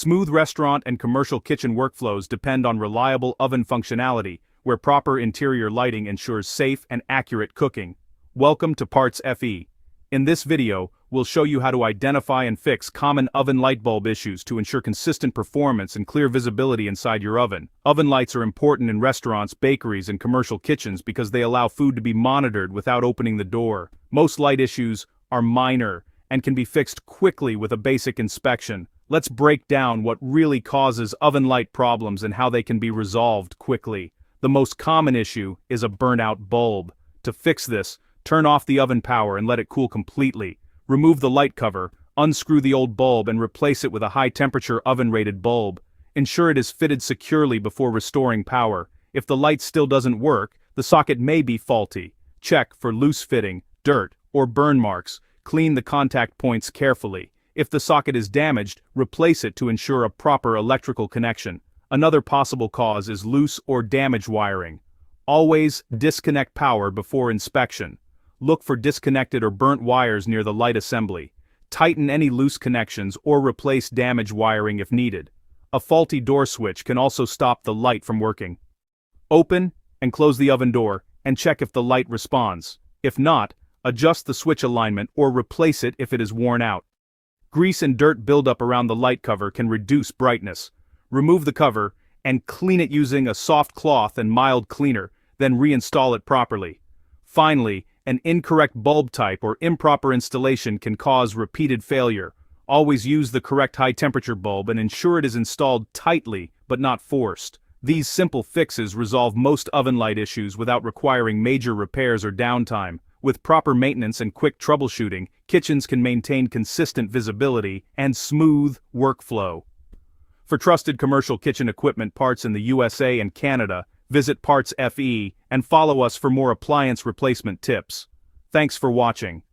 Smooth restaurant and commercial kitchen workflows depend on reliable oven functionality, where proper interior lighting ensures safe and accurate cooking. Welcome to PartsFe. In this video, we'll show you how to identify and fix common oven light bulb issues to ensure consistent performance and clear visibility inside your oven. Oven lights are important in restaurants, bakeries, and commercial kitchens because they allow food to be monitored without opening the door. Most light issues are minor and can be fixed quickly with a basic inspection. Let's break down what really causes oven light problems and how they can be resolved quickly. The most common issue is a burnt-out bulb. To fix this, turn off the oven power and let it cool completely. Remove the light cover, unscrew the old bulb and replace it with a high-temperature oven-rated bulb. Ensure it is fitted securely before restoring power. If the light still doesn't work, the socket may be faulty. Check for loose fitting, dirt, or burn marks. Clean the contact points carefully. If the socket is damaged, replace it to ensure a proper electrical connection. Another possible cause is loose or damaged wiring. Always disconnect power before inspection. Look for disconnected or burnt wires near the light assembly. Tighten any loose connections or replace damaged wiring if needed. A faulty door switch can also stop the light from working. Open and close the oven door and check if the light responds. If not, adjust the switch alignment or replace it if it is worn out. Grease and dirt buildup around the light cover can reduce brightness. Remove the cover and clean it using a soft cloth and mild cleaner, then reinstall it properly. Finally, an incorrect bulb type or improper installation can cause repeated failure. Always use the correct high-temperature bulb and ensure it is installed tightly but not forced. These simple fixes resolve most oven light issues without requiring major repairs or downtime. With proper maintenance and quick troubleshooting, kitchens can maintain consistent visibility and smooth workflow. For trusted commercial kitchen equipment parts in the USA and Canada, visit PartsFe and follow us for more appliance replacement tips. Thanks for watching.